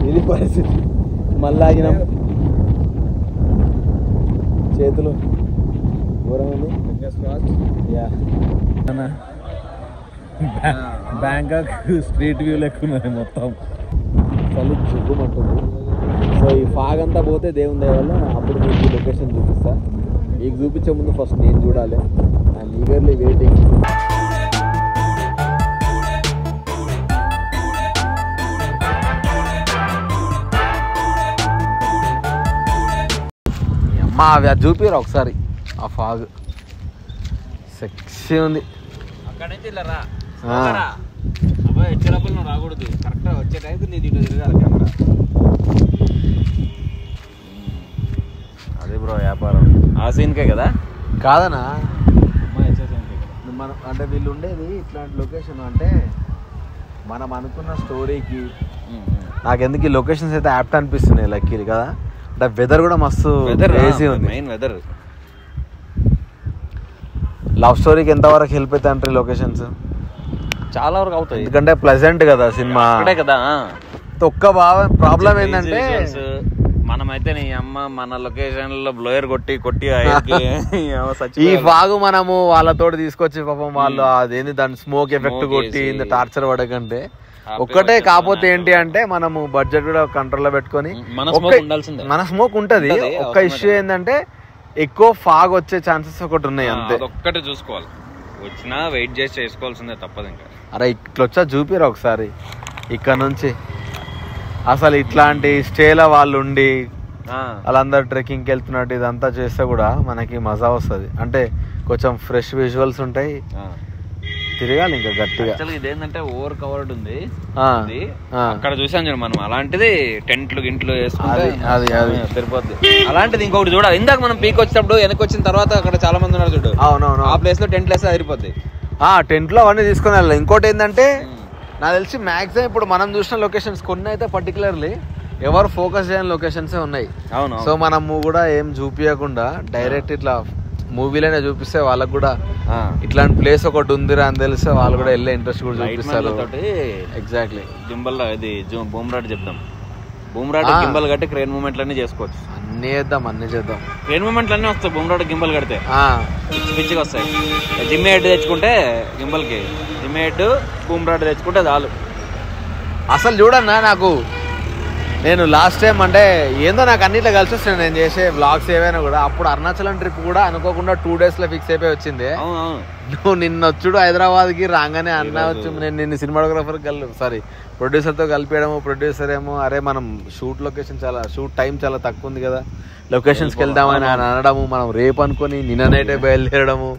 ఇది పరిస్థితి. మళ్ళీ ఆగినాం, చేతులు ఘోరమైంది. బ్యాంకాక్ స్ట్రీట్ వ్యూ లెక్క ఉన్నది మొత్తం, చలి చుక్కుమంటుంది. సో ఈ ఫాగ్ అంతా పోతే దేవుని దయ వల్ల అప్పుడు మీకు లొకేషన్ చూపిస్తా. మీకు చూపించే ముందు ఫస్ట్ నేను చూడాలి. I'm eagerly waiting. అమ్మా అవి అది చూపిరా ఒకసారి. ఆ ఫాగ్ సెక్సీ ఉంది. అక్కడ నుంచి వెళ్ళరా వచ్చేటప్పుడు నువ్వు రాకూడదు, కరెక్ట్ వచ్చే టైంకి నీ దీంట్లో తిరగాలి కెమెరా. అదే బ్రో వ్యాపారం. ఆ సీన్కే కదా? కాదనా మనం అంటే వీళ్ళు ఉండేది ఇట్లాంటి లొకేషన్. అంటే మనం అనుకున్న స్టోరీకి నాకెందుకు ఈ లొకేషన్స్ అయితే యాప్ట్ అనిపిస్తున్నాయి లక్కీలు కదా. అంటే వెదర్ కూడా మస్తు క్రేజీ ఉంది. Main weather. లవ్ స్టోరీకి ఎంతవరకు హెల్ప్ అవుతాయి అంటే లొకేషన్స్ చాలా వరకు అవుతాయి, ఎందుకంటే ప్లెజెంట్ కదా సినిమా కదా. ఒక్క ప్రాబ్లం ఏంటంటే మనమైతే నీ అమ్మ మన లొకేషన్ లో బ్లోయర్ కొట్టి ఈ ఫాగ్ మనము వాళ్ళతో తీసుకొచ్చి పాపం వాళ్ళు అదేంది దాని స్మోక్ ఎఫెక్ట్ కొట్టి టార్చర్ పడకంటే ఒక్కటే. కాకపోతే ఏంటి అంటే మనము బడ్జెట్ కూడా కంట్రోల్లో పెట్టుకొని మన స్మోక్ ఉంటది. ఒక్క ఇష్యూ ఏంటంటే ఎక్కువ ఫాగ్ వచ్చే ఛాన్సెస్ ఒకటి ఉన్నాయి అంతే. ఒక్కటే చూసుకోవాలి, వచ్చినా వెయిట్ చేసి చేసుకోవాల్సిందే, తప్పదు. ఇంకా అరే ఇట్లా వచ్చా చూపిరా ఒకసారి. ఇక్కడ నుంచి అసలు ఇట్లాంటి స్టేల వాళ్ళు ఉండి వాళ్ళందరూ ట్రెక్కింగ్కి వెళ్తున్నట్టు ఇదంతా చేస్తే కూడా మనకి మజా వస్తుంది. అంటే కొంచెం ఫ్రెష్ విజువల్స్ ఉంటాయి, తిరగాలి ఇంకా గట్టిగా. ఇదేంటంటే ఓవర్ కవర్డ్ ఉంది అక్కడ చూసాం చూడు మనం. అలాంటిది టెంట్లు గింట్లు వేసుకుంటే అది సరిపోద్ది. అలాంటిది ఇంకొకటి చూడాలి. ఇందాక మనం పీక్ వచ్చినప్పుడు వెనక్కి వచ్చిన తర్వాత అక్కడ చాలా మంది ఉన్నారు చూడు. అవునవును, ఆ ప్లేస్ లో టెంట్లు వేస్తే సరిపోద్ది. టెంట్లో అవన్నీ తీసుకుని వెళ్ళాలి. ఇంకోటి ఏంటంటే నాకు తెలిసి మ్యాక్సిమం ఇప్పుడు మనం చూసిన లొకేషన్స్ కొన్ని అయితే పర్టికులర్లీ ఎవరు ఫోకస్ చేయని లొకేషన్సే ఉన్నాయి. అవును. సో మనము కూడా ఏం చూపించకుండా డైరెక్ట్ ఇట్లా మూవీలోనే చూపిస్తే వాళ్ళకు కూడా ఇట్లాంటి ప్లేస్ ఒకటి ఉందిరా అని తెలిస్తే వాళ్ళు కూడా వెళ్ళే ఇంట్రెస్ట్ కూడా చూపిస్తారు. ఎగ్జాక్ట్లీ. గింబల్ ఇది బూమ్రాడ్ చెప్తాం. బూమ్రాడ్ గింబల్ కట్టి క్రేన్ మూమెంట్లు అన్ని చేసుకోవచ్చు. అన్ని చేద్దాం. క్రేన్ మూమెంట్లు అన్నీ వస్తాయి బూమ్రాడ్ గింబల్ కడితే, పిచ్చిగా వస్తాయి. జిమ్ హెడ్ తెచ్చుకుంటే గింబల్ కి, జిమ్ హెడ్ బూమ్రాడ్ తెచ్చుకుంటే చాలు. అసలు చూడన్నా నాకు నేను లాస్ట్ టైం అంటే ఏందో నాకు అన్నిట్లో కలిసి వస్తాను నేను చేసే వ్లాగ్స్ ఏవైనా కూడా. అప్పుడు అరుణాచలం ట్రిప్ కూడా అనుకోకుండా 2 days లో ఫిక్స్ అయిపోయి వచ్చింది. నువ్వు నిన్న వచ్చుడు హైదరాబాద్కి రాగానే అన్న వచ్చి నేను నిన్ను సినిమాటోగ్రాఫర్ ప్రొడ్యూసర్తో కలిపేయడము. ప్రొడ్యూసర్ ఏమో అరే మనం షూట్ టైం చాలా తక్కువ ఉంది కదా, లొకేషన్స్కి వెళ్దామని అని అనడము. మనం రేపు అనుకొని నిన్న నైటే బయలుదేరడము.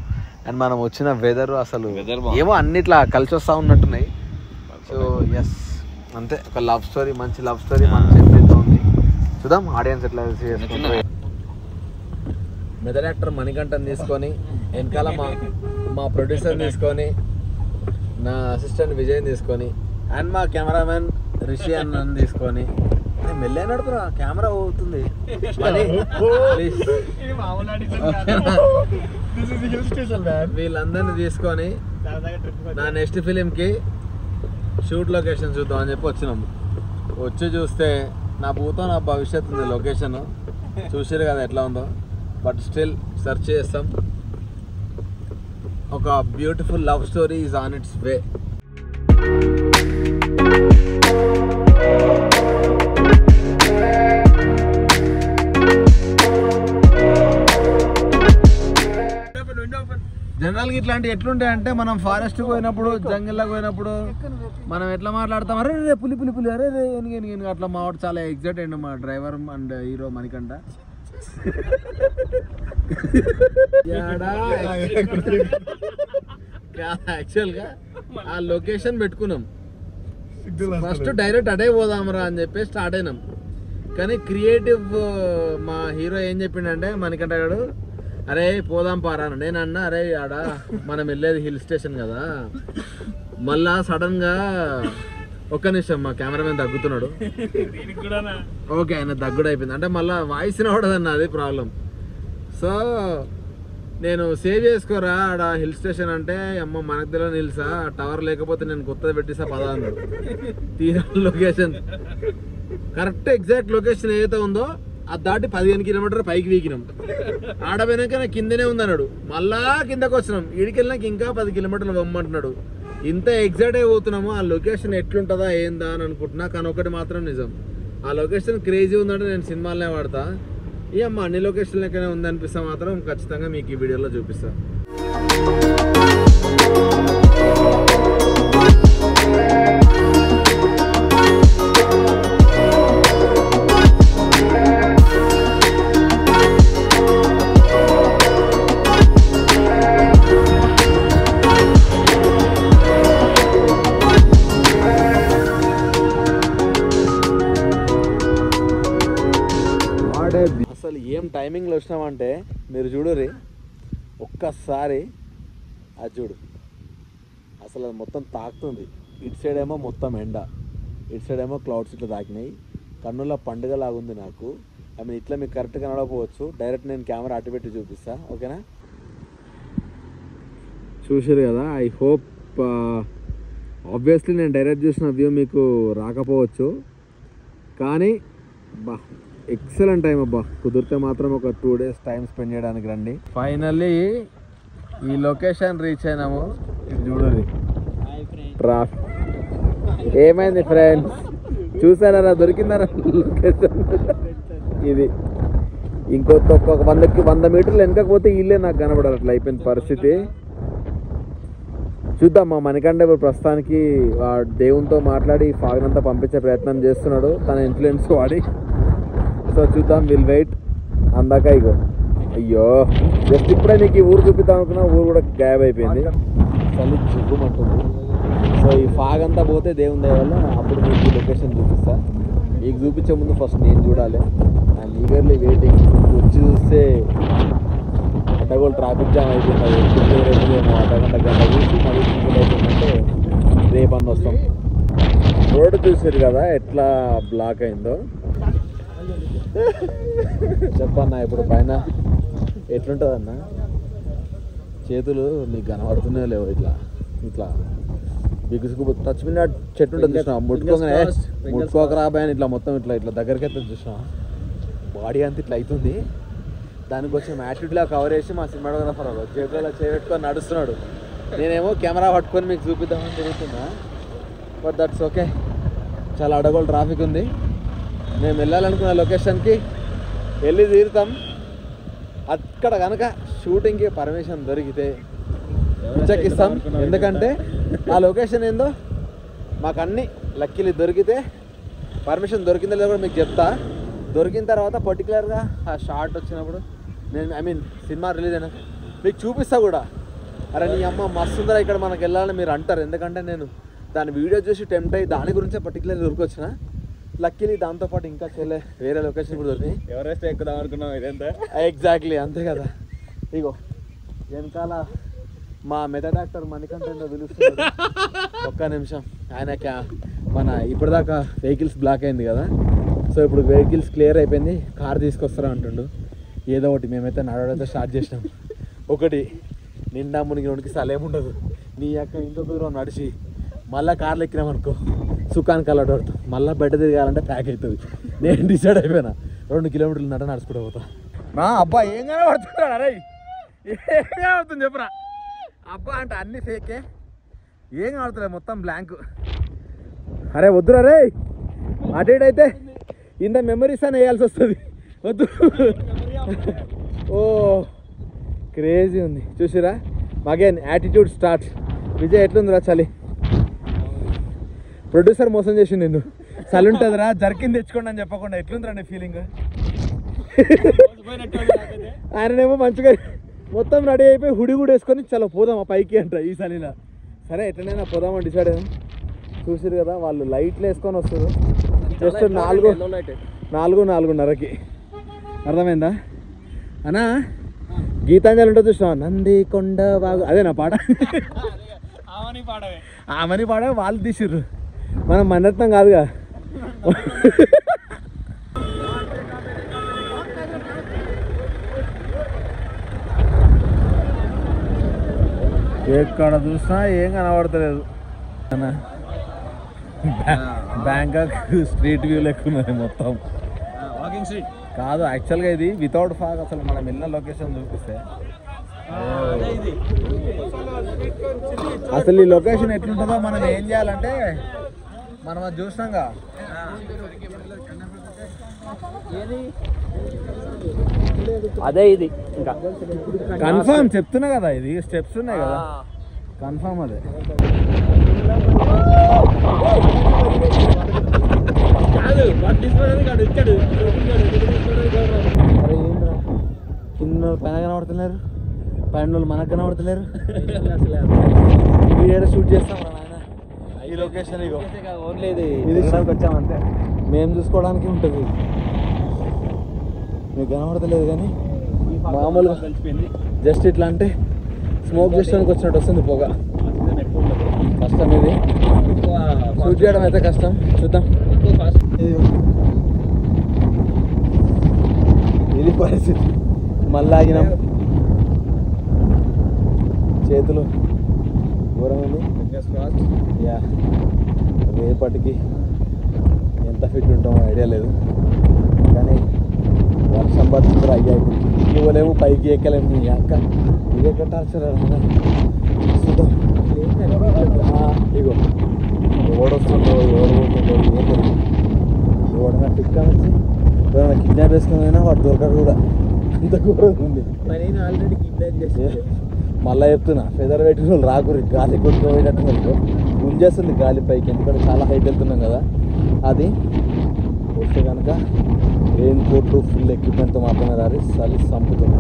అండ్ మనం వచ్చిన వెదర్ అసలు ఏమో అన్నిట్లా కలిసి వస్తూ ఉన్నట్టున్నాయి. సో ఎస్ అంతే, ఒక లవ్ స్టోరీ, మంచి లవ్ స్టోరీ మంచి చెప్తూ ఉంది. చూద్దాం ఆడియన్స్ ఎట్లా చేసుకుంటారు. మెదర్ యాక్టర్ మణికంఠన్ తీసుకొని, వెనకాల మా ప్రొడ్యూసర్ తీసుకొని, నా అసిస్టెంట్ విజయ్ తీసుకొని, అండ్ మా కెమెరామెన్ రిషి అన్నని తీసుకొని మెల్లే నడుపురా, కెమెరా అవుతుంది. వీళ్ళందరినీ తీసుకొని నా నెక్స్ట్ ఫిలింకి షూట్ లొకేషన్ చూద్దాం అని చెప్పి వచ్చినాము. వచ్చి చూస్తే నా భూతం నా భవిష్యత్తు ఉంది లొకేషన్. చూసారు కదా ఎట్లా ఉందో. బట్ స్టిల్ సెర్చ్ చేస్తాం. ఒక beautiful love story is on its way. జనరల్గా ఇట్లాంటి ఎట్లుంటాయి అంటే మనం ఫారెస్ట్ పోయినప్పుడు, జంగిల్లోకి పోయినప్పుడు మనం ఎట్లా మాట్లాడతాం, అరే రే పులి పులి పులి, అరే రే ఎనిగి అట్లా. మా వాడు చాలా ఎగ్జైట్ అయ్యిండు, మా డ్రైవర్ అండ్ హీరో మణికంఠ. యాక్చువల్గా ఆ లొకేషన్ పెట్టుకున్నాం. ఫస్ట్ డైరెక్ట్ అడే పోదాంరా అని చెప్పి స్టార్ట్ అయినాం. కానీ క్రియేటివ్ మా హీరో ఏం చెప్పిండంటే మణికంఠ గారు, అరే పోదాం పారా. నేను అన్నా అరే ఆడ మనం వెళ్ళేది హిల్ స్టేషన్ కదా. మళ్ళా సడన్ గా ఒక్క నిమిషం మా కెమెరామెన్ దగ్గుతున్నాడు. ఓకే ఆయన దగ్గుడు అయిపోయింది అంటే మళ్ళీ వాయిస్ వినకూడదన్న, అది ప్రాబ్లం. సో నేను సేవ్ చేసుకోరా ఆడ హిల్ స్టేషన్ అంటే అమ్మ మనకు తెలియని హిల్సా టవర్ లేకపోతే నేను కొత్తది పెట్టిస్తా పదా అన్నాడు. తీరా లొకేషన్ కరెక్ట్ ఎగ్జాక్ట్ లొకేషన్ ఏదైతే ఉందో అది దాటి 15 కిలోమీటర్ పైకి వీకినాం. ఆడపోయినాక కిందనే ఉందన్నాడు. మళ్ళా కిందకు వచ్చినాం. ఈడికి వెళ్ళినాక ఇంకా 10 కిలోమీటర్లు పొమ్మంటున్నాడు. ఇంత ఎగ్జాక్ట్ అయిపోతున్నాము. ఆ లొకేషన్ ఎట్లుంటుందా ఏందా అని అనుకుంటున్నా. కానీ ఒకటి మాత్రం నిజం, ఆ లొకేషన్ క్రేజీ ఉందంటే నేను సినిమాలనే వాడతా. ఈ అమ్మ అన్ని లొకేషన్ లెక్కనే ఉందనిపిస్తా మాత్రం ఖచ్చితంగా మీకు ఈ వీడియోలో చూపిస్తా. అసలు ఏం టైమింగ్లో వచ్చినామంటే మీరు చూడుర్రి ఒక్కసారి. అది చూడు అసలు అది మొత్తం తాకుతుంది. ఇటు సైడ్ ఏమో మొత్తం ఎండ, ఇటు సైడ్ ఏమో క్లౌడ్స్ ఇట్లా తాకినాయి. కన్నుల పండుగ లాగుంది నాకు. ఐ మీన్ ఇట్లా మీకు కరెక్ట్గా నడవకపోవచ్చు. డైరెక్ట్ నేను కెమెరా అటు పెట్టి చూపిస్తా, ఓకేనా? చూసారు కదా. ఐ హోప్ ఆబ్వియస్లీ నేను డైరెక్ట్ చూసిన వ్యూ మీకు రాకపోవచ్చు, కానీ బా ఎక్సలెంట్ టైం అబ్బా. కుదిరితే మాత్రం ఒక 2 days టైం స్పెండ్ చేయడానికి రండి. ఫైనల్లీ ఈ లొకేషన్ రీచ్ అయినాము. ఇది చూడండి ట్రాఫిక్. ఏమైంది ఫ్రెండ్స్, చూసారా దొరికిందారా లొకేషన్? ఇది ఇంకొక 100 మీటర్లు వెనకపోతే ఇల్లే నాకు కనబడాలి. అట్లా అయిపోయింది పరిస్థితి. చూద్దాం. మా మణికంఠ ఇప్పుడు ప్రస్తుతానికి ఆ దేవునితో మాట్లాడి ఫాగ్నంతా పంపించే ప్రయత్నం చేస్తున్నాడు తన ఇన్ఫ్లుయెన్స్ వాడి. సో చూద్దాం, విల్ వెయిట్. అందాక ఇగో అయ్యో జస్ట్ ఇప్పుడే నీకు ఈ ఊరు చూపిద్దాం అనుకున్నా, ఊరు కూడా గాయబ్ అయిపోయింది. చలి జిగ్గుమంటుంది. సో ఈ ఫాగ్ అంతా పోతే దేవుని దయ వల్ల అప్పుడు మీకు ఈ లొకేషన్ చూపిస్తా. మీకు చూపించే ముందు ఫస్ట్ నేను చూడాలి. I'm eagerly waiting. వచ్చి చూస్తే అడ్డగోలు ట్రాఫిక్ జామ్ అయిపోయింది. అర్ధగంట గంట చూసి మళ్ళీ అయిపోయిందంటే రేపు అన్న వస్తాం. రోడ్డు చూసారు కదా ఎట్లా బ్లాక్ అయిందో. చెప్పన్నా ఇప్పుడు పైన ఎట్లుంటుందన్న? చేతులు నీకు కనబడుతూనే లేవు. ఇట్లా ఇట్లా బిగుసుకు టచ్ మీద చెట్టు ఉంటుంది చూసినా, ముట్టుకోక రాబాయని ఇట్లా మొత్తం ఇట్లా ఇట్లా దగ్గరికి అయితే చూసినా బాడీ అంతా ఇట్లా అవుతుంది. దానికి వచ్చిన యాటిట్యూడ్లా కవర్ చేసి మా సినిమాటోగ్రాఫర్ చేతుల్లో చేపెట్టుకొని నడుస్తున్నాడు. నేనేమో కెమెరా పట్టుకొని మీకు చూపిద్దామని తిరుగుతున్నా. But that's okay. చాలా అడగోలు ట్రాఫిక్ ఉంది. మేము వెళ్ళాలనుకున్న లొకేషన్కి వెళ్ళి తీరుతాం. అక్కడ కనుక షూటింగ్కి పర్మిషన్ దొరికితే చెక్కిస్తాం. ఎందుకంటే ఆ లొకేషన్ ఏందో మాకు అన్నీ లక్కీలు దొరికితే, పర్మిషన్ దొరికిందో లేదో కూడా మీకు చెప్తా. దొరికిన తర్వాత పర్టికులర్గా ఆ షార్ట్ వచ్చినప్పుడు నేను ఐ మీన్ సినిమా రిలీజ్ అయినా మీకు చూపిస్తా కూడా. అరే నీ అమ్మ మస్తుందరా ఇక్కడ మనకు వెళ్ళాలని మీరు అంటారు. ఎందుకంటే నేను దాని వీడియో చూసి టెంప్ట్ అయ్యి దాని గురించే పర్టికులర్గా దొరికొచ్చిన. లక్కీలీ దాంతోపాటు ఇంకా చెల్లె వేరే లొకేషన్ కూడా దొరికినాయి. ఎవరెస్ట్ ఎక్కుదాం అనుకున్నాం ఇదంతా. ఎగ్జాక్ట్లీ అంతే కదా. ఇగో వెనకాల మా మెథడ్ యాక్టర్ మణికంఠ పిలుస్తున్నాడు. ఒక్క నిమిషం. ఆయన మన ఇప్పటిదాకా వెహికల్స్ బ్లాక్ అయింది కదా, సో ఇప్పుడు వెహికల్స్ క్లియర్ అయిపోయింది. కార్ తీసుకొస్తారా అంటుండు. ఏదో ఒకటి మేమైతే నడవడంతో స్టార్ట్ చేసినాం. ఒకటి నిండా మునిగినోడికి సలేముండదు. నీ యొక్క ఇంత దూరం నడిచి మళ్ళీ కార్లు ఎక్కినామనుకో సుఖానికి అలవాటు. మళ్ళీ బెడ్డ తిరగాలంటే ప్యాక్ అవుతుంది. నేను డిసైడ్ అయిపోయినా 2 కిలోమీటర్లు నడుచుకుంటూ పోతా. అబ్బా ఏం కనబడుతున్నాడు? అరే ఏం కనబడుతుంది చెప్పురా. అబ్బా అంటే అన్ని ఫేకే, ఏం కనబడుతుంది మొత్తం బ్లాంక్. అరే వద్దురా రే, అటు ఇటు అయితే ఇంత మెమరీస్ అని వేయాల్సి వస్తుంది. వద్దు. ఓ క్రేజీ ఉంది చూసిరా. Again attitude start. విజయ్ ఎట్లుందిరా చలి? ప్రొడ్యూసర్ మోసం చేసి నిన్ను చలి ఉంటుందిరా జర్కిన్ తెచ్చుకోండి అని చెప్పకుండా ఎట్లుందిరా నీ ఫీలింగ్? ఆయననేమో మంచిగా మొత్తం రెడీ అయిపోయి హుడి కూడా వేసుకొని చలో పోదాం ఆ పైకి అంట ఈ చలిలో. సరే ఎట్లనైనా పోదామని డిసైడ్ అయ్యాం. చూసారు కదా వాళ్ళు లైట్లు వేసుకొని వస్తారు. జస్ట్ 4:30కి. అర్థమైందా అన్నా? గీతాంజలి ఉంటుంది చూసినా, నంది కొండ బాగు, అదేనా పాట? ఆమని పాడవే వాళ్ళు తీసిర్రు, మనం మనరత్నం కాదుగా. ఎక్కడ చూసినా ఏం కనబడతలేదు. బ్యాంకాక్ స్ట్రీట్ వ్యూ లెక్క ఉన్నది మొత్తం. వాకింగ్ స్ట్రీట్ కాదు యాక్చువల్గా ఇది వితౌట్ ఫాగ్. అసలు మనం వెళ్ళిన లొకేషన్ చూపిస్తే అసలు ఈ లొకేషన్ ఎట్లుంటుందో మనం ఏం చేయాలంటే మనం అది చూసినాగా అదే ఇది ఇంకా కన్ఫర్మ్ చెప్తున్నా కదా, ఇది స్టెప్స్ ఉన్నాయి కదా కన్ఫర్మ్ అదే. కింద పైన కనబడుతున్నారు, పైన వాళ్ళు మనకు కనబడుతున్నారు. వీడియో షూట్ చేస్తాం నాయన ఈ లొకేషన్. ఇగో ఓన్లీ ఇది వచ్చామంతే, మేము చూసుకోవడానికి ఉంటుంది. మీకు కనబడతలేదు కానీ మామూలుగా జస్ట్ ఇట్లా అంటే స్మోక్ చేయడానికి వచ్చినట్టు వస్తుంది పొగ. కష్టం ఇది షూట్ చేయడం అయితే కష్టం. చూద్దాం. ఇది పరిస్థితి. మళ్ళీ ఆగినాం, చేతులు ఘోరం ఉంది. యా రేపటికి ఎంత ఫిట్ ఉంటామో ఐడియా లేదు. కానీ వర్షం పడుతుంది అయ్యాయి, ఇవ్వలేము, పైకి ఎక్కలేము. మీ అక్క ఇదే కట్టాల్సిన చూద్దాం. ఇగో ఓడొస్తుందో ఎవరు పోతుందో ఏం తెలియదు. ఎవడన్నా టిక్ వచ్చి ఎవరైనా కిడ్నాప్ వేసుకుని వాడు దొరకడు కూడా. అంత ఘోరం ఉంది. ఆల్రెడీ కిడ్నాప్ చేసి మళ్ళీ చెప్తున్నా, ఫెదర్ పెట్టుకుని వాళ్ళు రాకూరి. గాలి కొట్టుకోబోయేటట్టు అనుకో గుంజేస్తుంది గాలి పైకి, ఎందుకంటే చాలా హైట్ వెళ్తున్నాం కదా. అది వస్తే కనుక రెయిన్ కోట్లు ఫుల్ ఎక్విప్మెంట్తో మాత్రమే రారి చలి సంపుతుంది.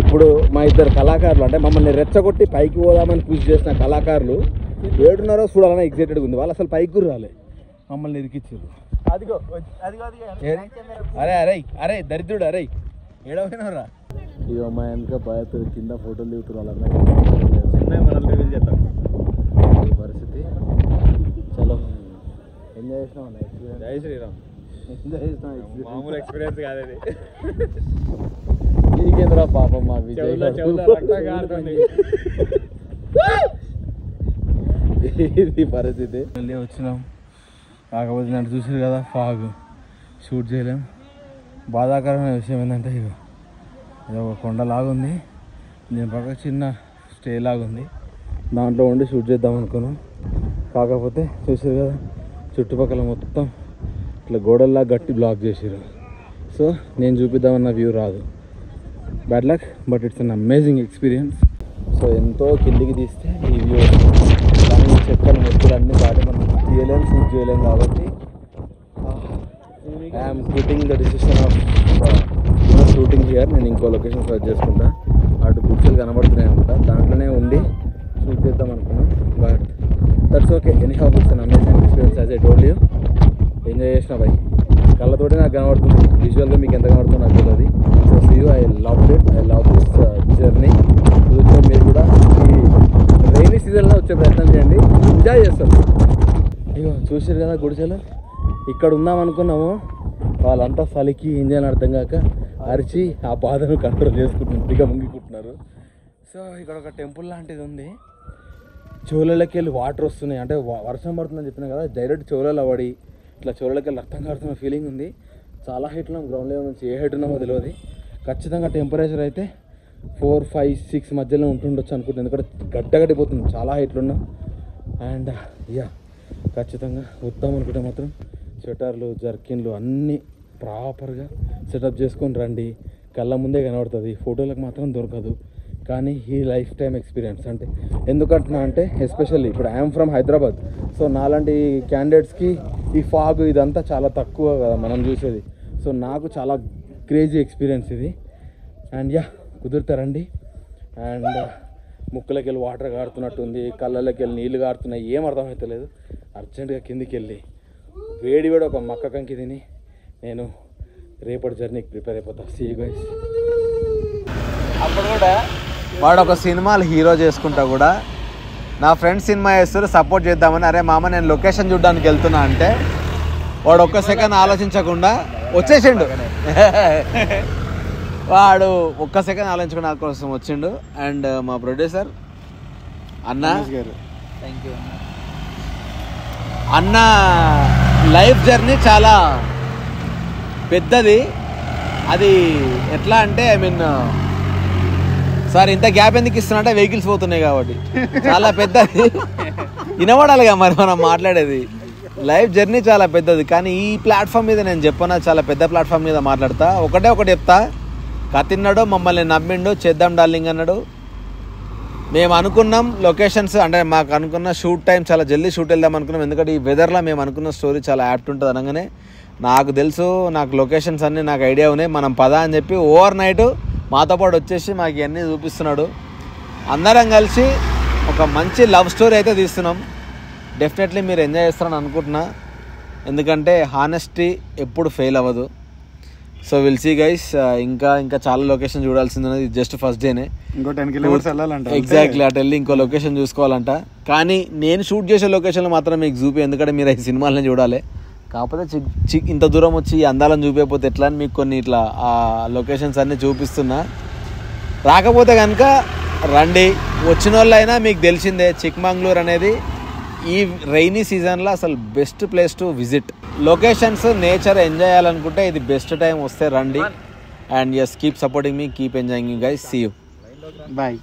ఇప్పుడు మా ఇద్దరు కళాకారులు అంటే మమ్మల్ని రెచ్చగొట్టి పైకి పోదామని కృషి చేసిన కళాకారులు 7:30 చూడాలని ఎగ్జైటెడ్గా ఉంది. వాళ్ళు అసలు పైకి కూడా రాలే, మమ్మల్ని ఇరికిచ్చారు. అరే అరే అరే దరిద్రుడు, అరే ఏడవైనరా. ఇక మా వెనక బాధ్యత కింద ఫోటోలు దిగుతున్నారు వాళ్ళందరూ. చేద్దాం ఈ పరిస్థితి. చలో ఎంజాయ్ చేసినాం. జై శ్రీరామ్. ఎంజాయ్ చేసినాం. మామూలు ఎక్స్పీరియన్స్ కాదు అది. నీకేంద్రా పాపం మా విజయ్ ఇది పరిస్థితి. మళ్ళీ వచ్చినాం, కాకపోతే నన్ను చూసారు కదా ఫాగ్, షూట్ చేయలేం. బాధాకరమైన విషయం ఏంటంటే ఇక ఇది ఒక కొండలాగుంది, దీని పక్క చిన్న స్టే లాగుంది, దాంట్లో ఉండి షూట్ చేద్దాం అనుకున్నాం. కాకపోతే చూసారు కదా చుట్టుపక్కల మొత్తం ఇట్లా గోడల్లా గట్టి బ్లాక్ చేసారు. సో నేను చూపిద్దామన్న వ్యూ రాదు. Bad luck, but it's an amazing experience. So ఎంతో కిందికి తీస్తే ఈ వ్యూ, కానీ చెక్కలు మొత్తులు అన్నీ దాటి మనం తీయలేం, షూట్ చేయలేం. కాబట్టి I'm quitting the decision of shooting here. నేను ఇంకో లొకేషన్ సర్చ్ చేసుకుంటా. అటు పిక్చర్లు కనబడుతున్నాయి అనుకుంటా, దాంట్లోనే ఉండి షూట్ చేద్దాం అనుకున్నాం. But that's okay. Anyhow it's an amazing experience. As I told you, enjoy చేసిన బై. కళ్ళతోటి నాకు కనబడుతుంది, విజువల్గా మీకు ఎంత కనబడుతుందో నాకు తెలియదు. So see you. I love it, I love this journey. మీరు కూడా ఈ రైనీ సీజన్లో వచ్చే ప్రయత్నం చేయండి, ఎంజాయ్ చేస్తారు. ఇగో చూసారు కదా గుడిసెలు, ఇక్కడ ఉందాం అనుకున్నాము. వాళ్ళంతా చలికి ఏం చేయాలని అర్థం కాక అరిచి ఆ బాధను కంట్రోల్ చేసుకుంటున్నారు, దిగ ముంగికుంటున్నారు. సో ఇక్కడ ఒక టెంపుల్ లాంటిది ఉంది. చెవులకి వెళ్ళి వాటర్ వస్తున్నాయి, అంటే వర్షం పడుతుందని చెప్పినా కదా, డైరెక్ట్ చెవులలో పడి ఇట్లా చెవులకి వెళ్ళి రక్తం కారుతున్న ఫీలింగ్ ఉంది. చాలా హైట్ ఉన్నాం, గ్రౌండ్ లెవెల్ నుంచి ఏ హైట్ ఉన్నామో తెలియదు. ఖచ్చితంగా టెంపరేచర్ అయితే 4, 5, 6 మధ్యలో ఉంటుండొచ్చు అనుకుంటున్నాను, ఎందుకంటే గడ్డగట్టిపోతుంది, చాలా హైట్లు ఉన్నాం. అండ్ యా ఖచ్చితంగా వద్దాం అనుకుంటే మాత్రం స్వెటర్లు, జర్కిన్లు అన్నీ ప్రాపర్గా సెటప్ చేసుకొని రండి. కళ్ళ ముందే కనబడుతుంది, ఫోటోలకు మాత్రం దొరకదు. కానీ ఈ లైఫ్ టైం ఎక్స్పీరియన్స్ అంటే ఎందుకంటున్నా అంటే, ఎస్పెషల్లీ ఇప్పుడు ఐఎమ్ ఫ్రమ్ హైదరాబాద్. సో నాలాంటి క్యాండిడేట్స్కి ఈ ఫాగ్ ఇదంతా చాలా తక్కువ కదా మనం చూసేది. సో నాకు చాలా క్రేజీ ఎక్స్పీరియన్స్ ఇది. అండ్ యా కుదురుతారండి. అండ్ ముక్కులకి వెళ్ళి వాటర్ కారుతున్నట్టుంది, కళ్ళకి వెళ్ళి నీళ్ళు కారుతున్నాయి, ఏం అర్థమవుతలేదు. అర్జెంటుగా కిందికి వెళ్ళి వేడి ఒక మక్క కంకి తిని నేను రేపటి జర్నీకి ప్రిపేర్ అయిపోతా. See you guys. అప్పుడు కూడా వాడు ఒక సినిమాలు హీరో చేసుకుంటా కూడా నా ఫ్రెండ్స్ సినిమా చేస్తారు సపోర్ట్ చేద్దామని, అరే మామ నేను లొకేషన్ చూడడానికి వెళ్తున్నా అంటే వాడు ఒక్క సెకండ్ ఆలోచించకుండా వచ్చేసిండు. వాడు ఒక్క సెకండ్ ఆలోచించకుండా నా కోసం వచ్చిండు. అండ్ మా ప్రొడ్యూసర్ అన్న అన్న లైఫ్ జర్నీ చాలా పెద్దది. అది ఎట్లా అంటే ఐ మీన్ సార్ ఇంత గ్యాప్ ఎందుకు ఇస్తున్నా అంటే వెహికల్స్ పోతున్నాయి కాబట్టి చాలా పెద్దది. వినబడాలిగా మరి మనం మాట్లాడేది. లైఫ్ జర్నీ చాలా పెద్దది. కానీ ఈ ప్లాట్ఫామ్ మీద నేను చెప్పనా, చాలా పెద్ద ప్లాట్ఫామ్ మీద మాట్లాడతా. ఒకటి చెప్తా, కతిన్నాడు మమ్మల్ని నమ్మిండు, చేద్దాం డార్లింగ్ అన్నాడు. మేము అనుకున్నాం లొకేషన్స్ అంటే మాకు అనుకున్న షూట్ టైం చాలా జల్దీ షూట్ వెళ్దాం అనుకున్నాం. ఎందుకంటే ఈ వెదర్లో మేము అనుకున్న స్టోరీ చాలా యాప్ట్ ఉంటుంది అనగానే నాకు తెలుసు, నాకు లొకేషన్స్ అన్నీ నాకు ఐడియా ఉన్నాయి, మనం పదా అని చెప్పి ఓవర్ నైట్ మాతో పాటు వచ్చేసి మాకు ఇవన్నీ చూపిస్తున్నాడు. అందరం కలిసి ఒక మంచి లవ్ స్టోరీ అయితే తీస్తున్నాం. డెఫినెట్లీ మీరు ఎంజాయ్ చేస్తారని అనుకుంటున్నా, ఎందుకంటే హానెస్టీ ఎప్పుడు ఫెయిల్ అవ్వదు. So will see guys. ఇంకా చాలా లొకేషన్ చూడాల్సింది ఉన్నది. జస్ట్ ఫస్ట్ డేనే, ఇంకో 10 కిలోమీటర్స్ వెళ్ళాలంట. ఎగ్జాక్ట్లీ అటు వెళ్ళి ఇంకో లొకేషన్ చూసుకోవాలంట. కానీ నేను షూట్ చేసే లొకేషన్లో మాత్రం మీకు చూపి, ఎందుకంటే మీరు ఈ సినిమాలని చూడాలి. కాకపోతే ఇంత దూరం వచ్చి ఈ అందాలను చూపించకపోతే ఎట్లా అని మీకు కొన్ని ఇట్లా ఆ లొకేషన్స్ అన్నీ చూపిస్తున్నా. రాకపోతే కనుక రండి. వచ్చిన వాళ్ళైనా మీకు తెలిసిందే చిక్మంగళూరు అనేది ఈ రైనీ సీజన్లో అసలు best place to visit. Locations nature enjoy చేయాలనుకుంటే ఇది బెస్ట్ టైం. వస్తే రండి. And yes, keep supporting me, keep enjoying you guys. See you. Bye.